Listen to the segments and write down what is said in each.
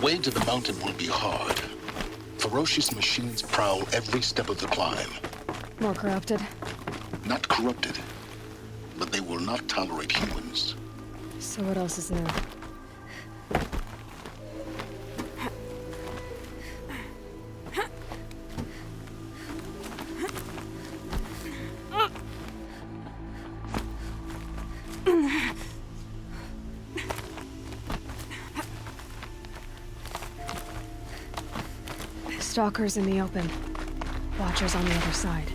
way to the mountain will be hard. Ferocious machines prowl every step of the climb. More corrupted. Not corrupted, but they will not tolerate humans. So what else is new? Stalkers in the open. Watchers on the other side.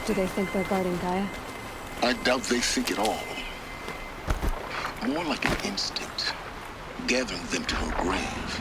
Do they think they're guarding Gaia? I doubt they think at all. More like an instinct, gathering them to her grave.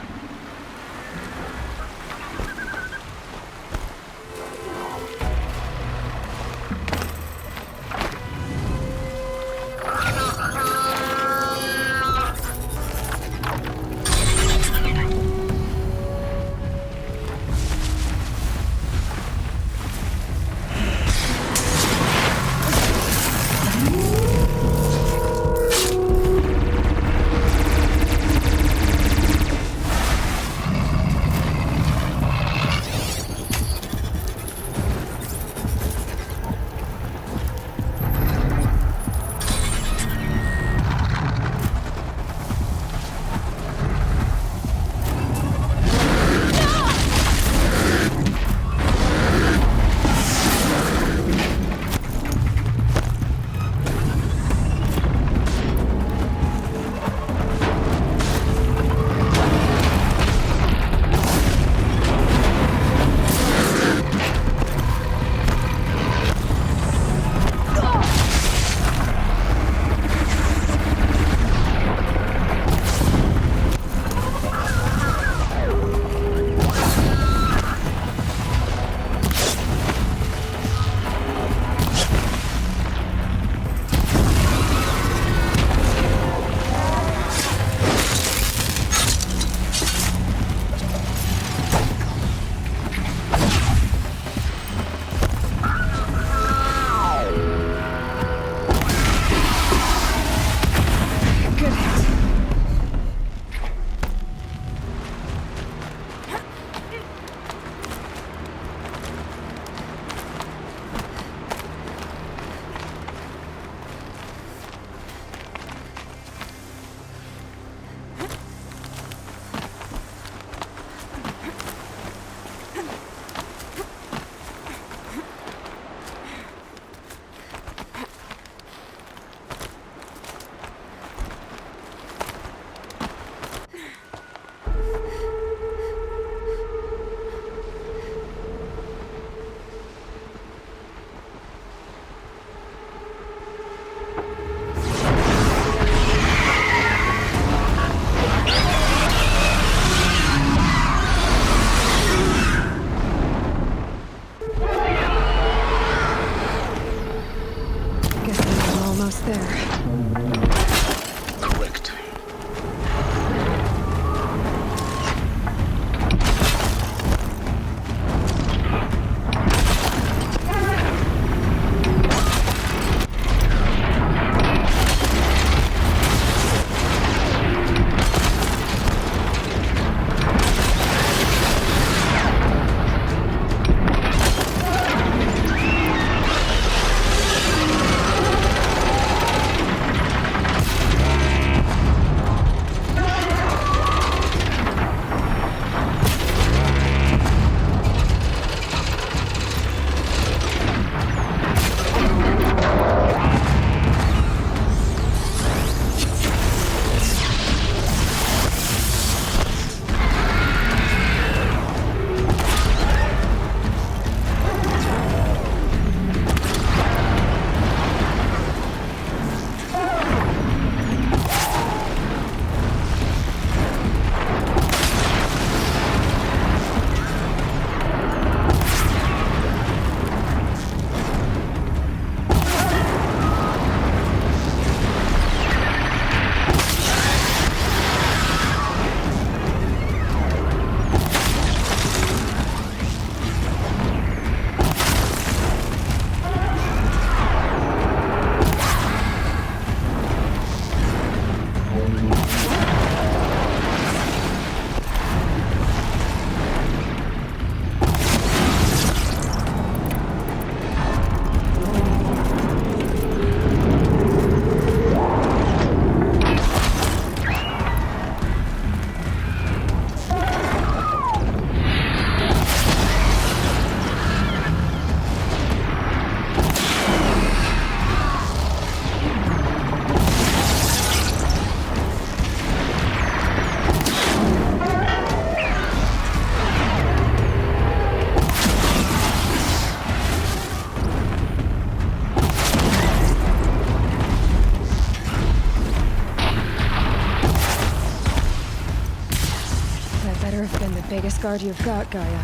better have been the biggest guard you've got, Gaia.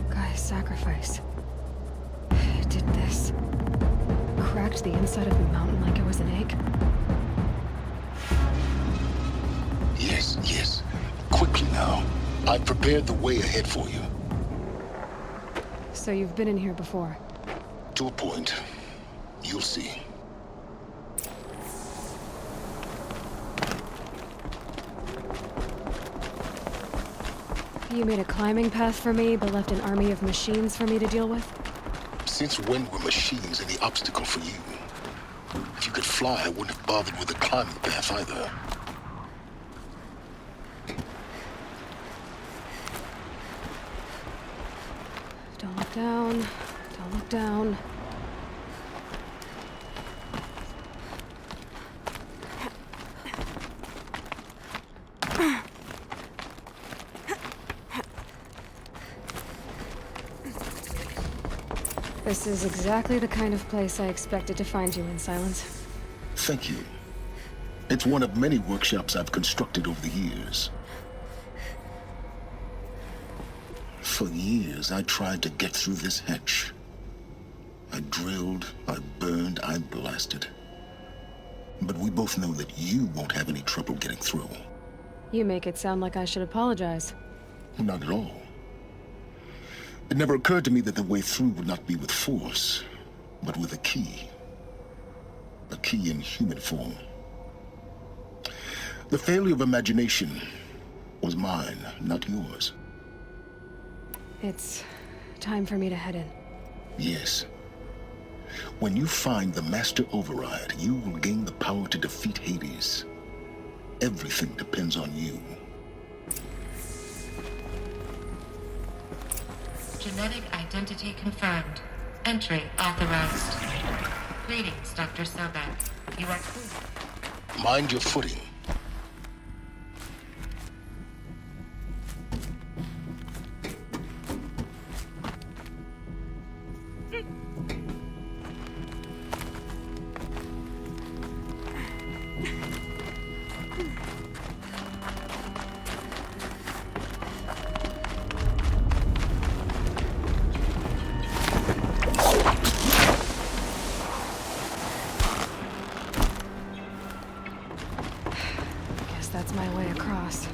Gaia's sacrifice. It did this. Cracked the inside of the mountain like it was an egg. Yes, yes. Quickly now. I've prepared the way ahead for you. So you've been in here before? To a point. You'll see. You made a climbing path for me, but left an army of machines for me to deal with? Since when were machines any obstacle for you? If you could fly, I wouldn't have bothered with the climbing path either. Don't look down. Don't look down. This is exactly the kind of place I expected to find you in, Silence. Thank you. It's one of many workshops I've constructed over the years. For years, I tried to get through this hatch. I drilled, I burned, I blasted. But we both know that you won't have any trouble getting through. You make it sound like I should apologize. Not at all. It never occurred to me that the way through would not be with force, but with a key. A key in human form. The failure of imagination was mine, not yours. It's time for me to head in. Yes. When you find the Master Override, you will gain the power to defeat Hades. Everything depends on you. Genetic identity confirmed. Entry authorized. Greetings, Dr. Sobek. You are clear. Mind your footing. That's my way across.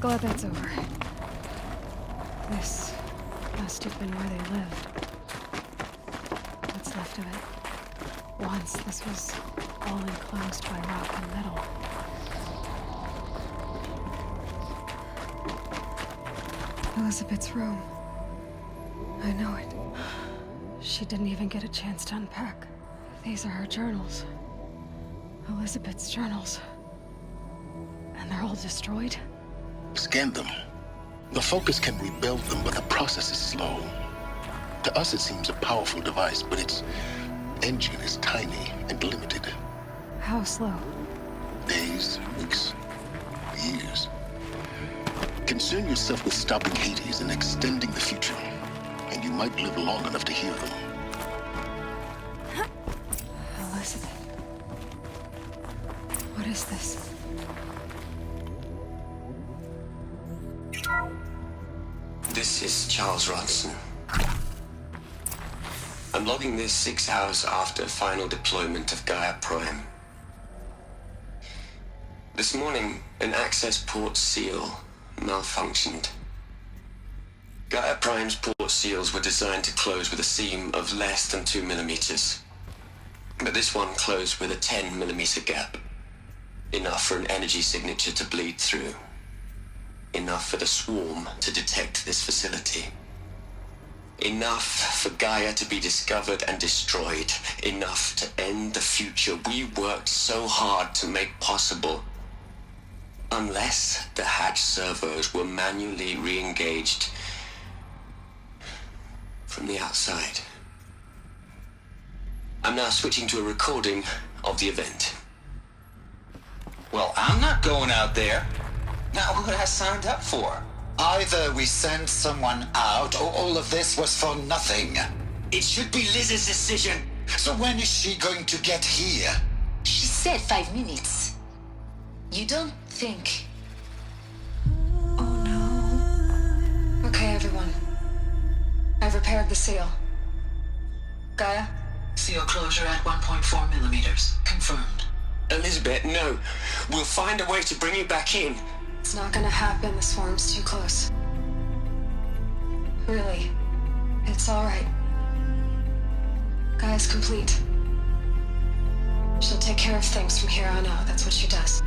Glad that's over. This must have been where they lived. What's left of it. Once this was all enclosed by rock and metal. Elizabeth's room. I know it. She didn't even get a chance to unpack. These are her journals. Elizabeth's journals. And they're all destroyed? Scan them. The Focus can rebuild them, but the process is slow. To us it seems a powerful device, but its engine is tiny and limited. How slow? Days, weeks, years. Concern yourself with stopping Hades and extending the future, and you might live long enough to hear them. Elizabeth. What is this? This is Charles Ronson. I'm logging this 6 hours after final deployment of Gaia Prime. This morning, an access port seal malfunctioned. Gaia Prime's port seals were designed to close with a seam of less than 2 millimeters. But this one closed with a 10 millimeter gap. Enough for an energy signature to bleed through. Enough for the swarm to detect this facility. Enough for Gaia to be discovered and destroyed. Enough to end the future we worked so hard to make possible. Unless the hatch servos were manually re-engaged from the outside. I'm now switching to a recording of the event. Well, I'm not going out there. Now, who I signed up for? Either we send someone out, or all of this was for nothing. It should be Liz's decision. So when is she going to get here? She said 5 minutes. You don't think... Oh no. Okay, everyone. I've repaired the seal. Gaia? Seal closure at 1.4 millimeters. Confirmed. Elizabeth, no. We'll find a way to bring you back in. It's not gonna happen. The swarm's too close. Really. It's alright. Gaia's complete. She'll take care of things from here on out. That's what she does.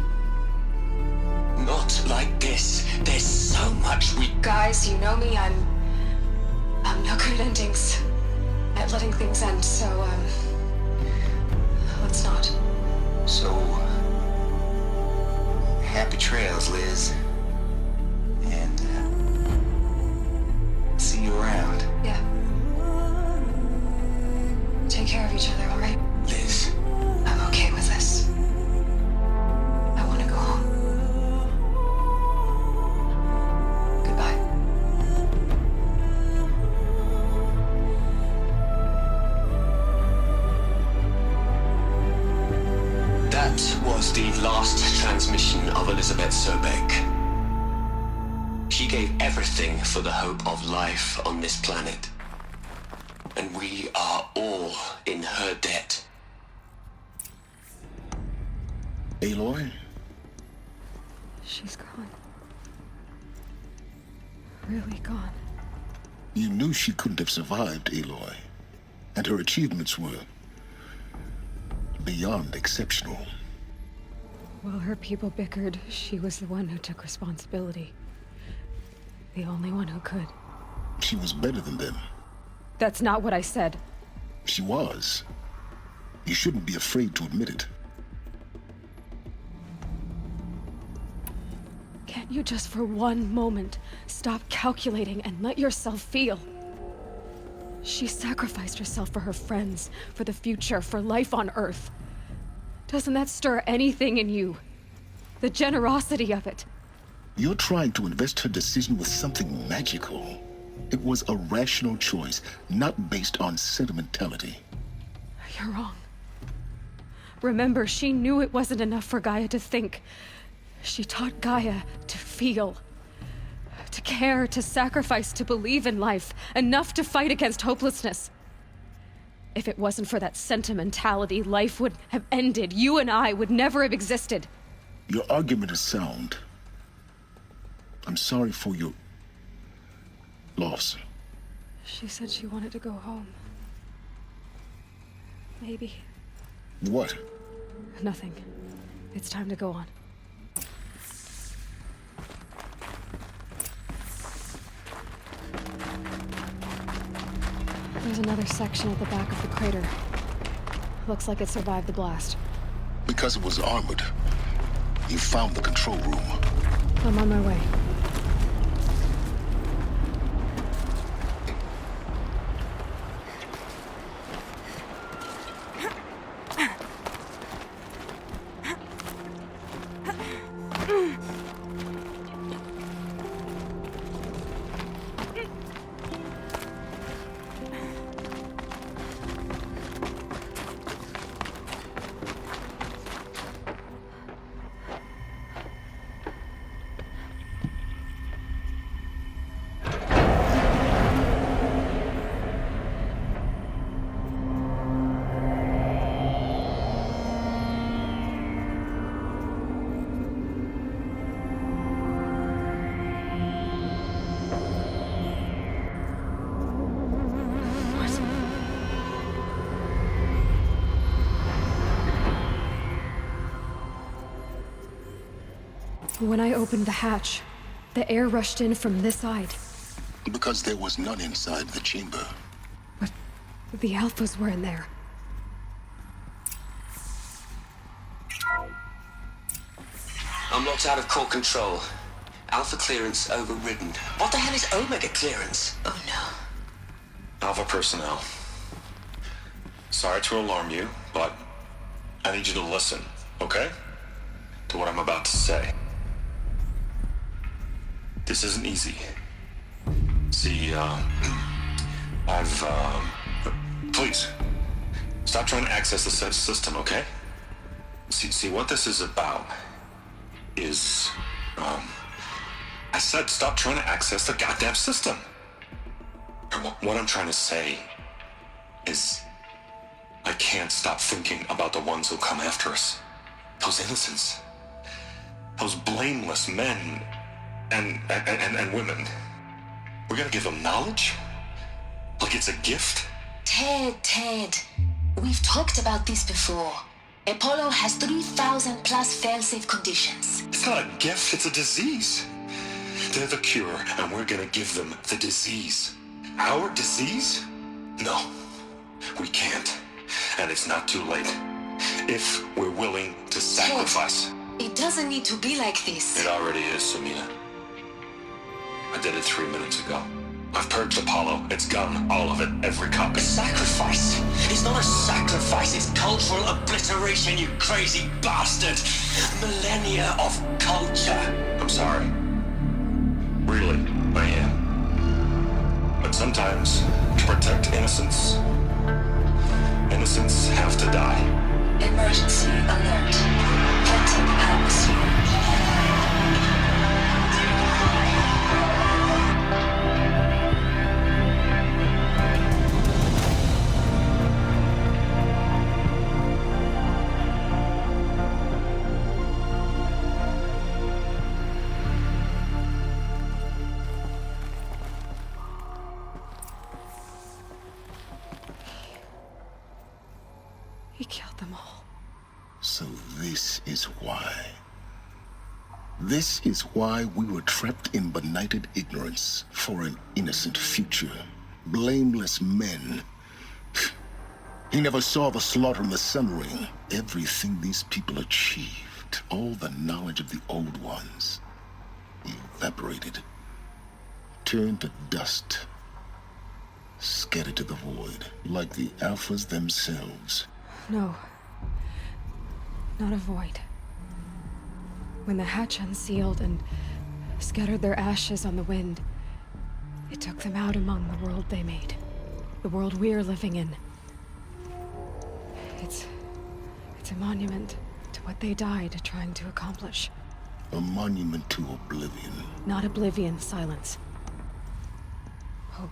Not like this. There's so much we... Guys, you know me. I'm no good at endings. At letting things end, so, let's not. So, happy trails, Liz. And, see you around. Yeah. Take care of each other, alright? Liz. I'm okay with this. I want to go home. Goodbye. That was the last transmission of Elizabeth Sobek. She gave everything for the hope of life on this planet. And we are all in her debt. Aloy? She's gone. Really gone. You knew she couldn't have survived, Aloy. And her achievements were beyond exceptional. While her people bickered, she was the one who took responsibility. The only one who could. She was better than them. That's not what I said. She was. You shouldn't be afraid to admit it. Can't you just for one moment stop calculating and let yourself feel? She sacrificed herself for her friends, for the future, for life on Earth. Doesn't that stir anything in you? The generosity of it. You're trying to invest her decision with something magical. It was a rational choice, not based on sentimentality. You're wrong. Remember, she knew it wasn't enough for Gaia to think. She taught Gaia to feel. To care, to sacrifice, to believe in life. Enough to fight against hopelessness. If it wasn't for that sentimentality, life would have ended. You and I would never have existed. Your argument is sound. I'm sorry for your loss. She said she wanted to go home. Maybe. What? Nothing. It's time to go on. There's another section at the back of the crater. Looks like it survived the blast. Because it was armored. You found the control room. I'm on my way. When I opened the hatch, the air rushed in from this side. Because there was none inside the chamber. But the Alphas were in there. I'm I'm locked out of core control. Alpha clearance overridden. What the hell is Omega clearance? Oh no. Alpha personnel. Sorry to alarm you, but I need you to listen, okay? To what I'm about to say. This isn't easy. See, please, stop trying to access the system, okay? See, what this is about is, I said stop trying to access the goddamn system. What I'm trying to say is, I can't stop thinking about the ones who come after us. Those innocents. Those blameless men and women. We're gonna give them knowledge? Like it's a gift? Ted. We've talked about this before. Apollo has 3,000 plus fail-safe conditions. It's not a gift, it's a disease. They're the cure, and we're gonna give them the disease. Our disease? No, we can't. And it's not too late. If we're willing to sacrifice. It doesn't need to be like this. It already is, Samina. I did it 3 minutes ago. I've purged Apollo. It's gone. All of it. Every copy. Sacrifice? It's not a sacrifice, it's cultural obliteration, you crazy bastard! Millennia of culture! I'm sorry. Really, I am. But sometimes, to protect innocence, innocents have to die. Emergency alert. Planting atmosphere. He killed them all. So this is why. This is why we were trapped in benighted ignorance for an innocent future. Blameless men. He never saw the slaughter in the Sun Ring. Everything these people achieved, all the knowledge of the old ones, evaporated, turned to dust, scattered to the void, like the Alphas themselves. No. Not a void. When the hatch unsealed and scattered their ashes on the wind, it took them out among the world they made. The world we're living in. It's a monument to what they died trying to accomplish. A monument to oblivion. Not oblivion, silence. Hope.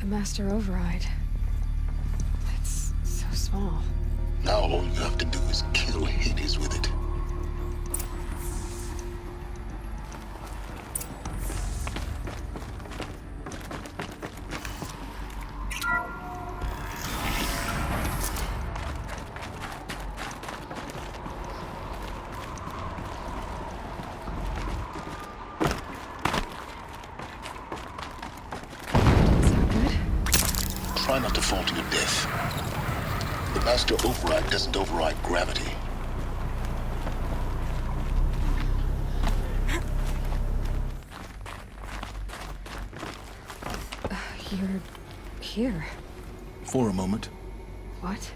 The Master Override. It's so small. Now all you have to do is kill Hades with it. Try not to fall to your death. The Master Override doesn't override gravity. You're here. For a moment. What?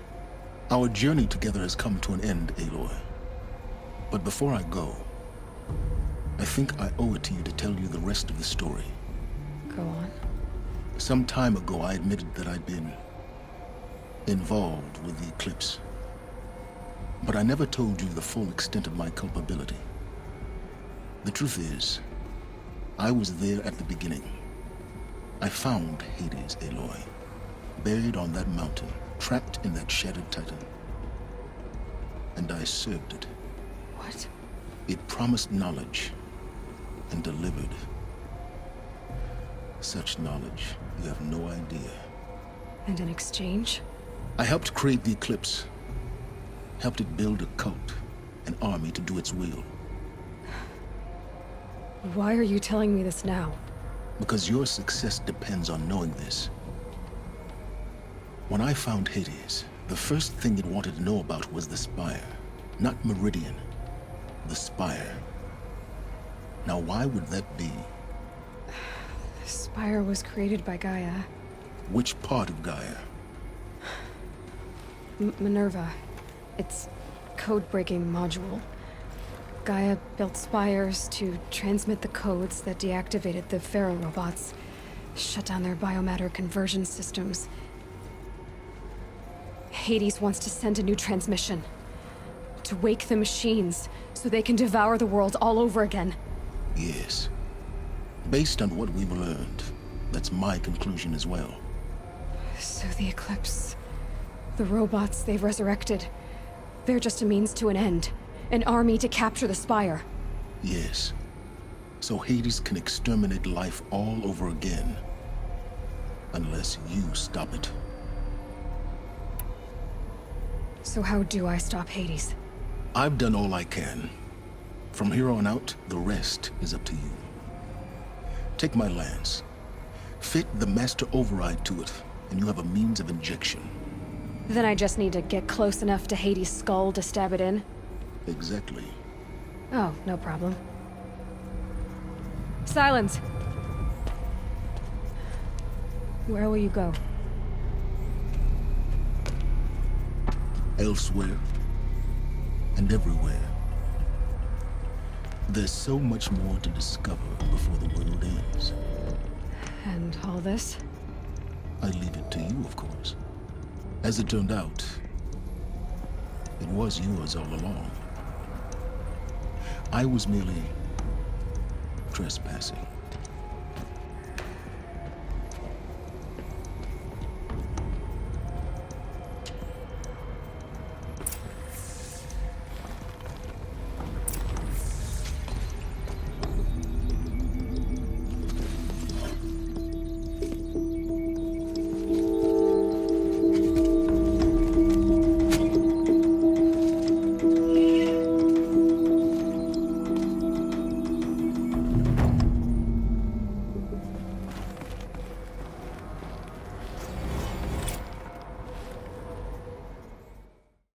Our journey together has come to an end, Aloy. But before I go, I think I owe it to you to tell you the rest of the story. Go on. Some time ago, I admitted that I'd been involved with the eclipse. But I never told you the full extent of my culpability. The truth is, I was there at the beginning. I found Hades, Aloy, buried on that mountain, trapped in that shattered titan. And I served it. What? It promised knowledge and delivered. Such knowledge, you have no idea. And in exchange? I helped create the Eclipse. Helped it build a cult, an army to do its will. Why are you telling me this now? Because your success depends on knowing this. When I found Hades, the first thing it wanted to know about was the Spire. Not Meridian. The Spire. Now, why would that be? The Spire was created by Gaia. Which part of Gaia? Minerva. Its code-breaking module. Gaia built spires to transmit the codes that deactivated the Pharaoh robots, shut down their biomatter conversion systems. Hades wants to send a new transmission. To wake the machines, so they can devour the world all over again. Yes. Based on what we've learned, that's my conclusion as well. So the Eclipse, the robots they've resurrected, they're just a means to an end. An army to capture the Spire. Yes. So Hades can exterminate life all over again. Unless you stop it. So how do I stop Hades? I've done all I can. From here on out, the rest is up to you. Take my lance. Fit the master override to it, and you have a means of injection. Then I just need to get close enough to Hades' skull to stab it in? Exactly. Oh, no problem. Silence! Where will you go? Elsewhere. And everywhere. There's so much more to discover before the world ends. And all this? I leave it to you, of course. As it turned out, it was yours all along. I was merely trespassing.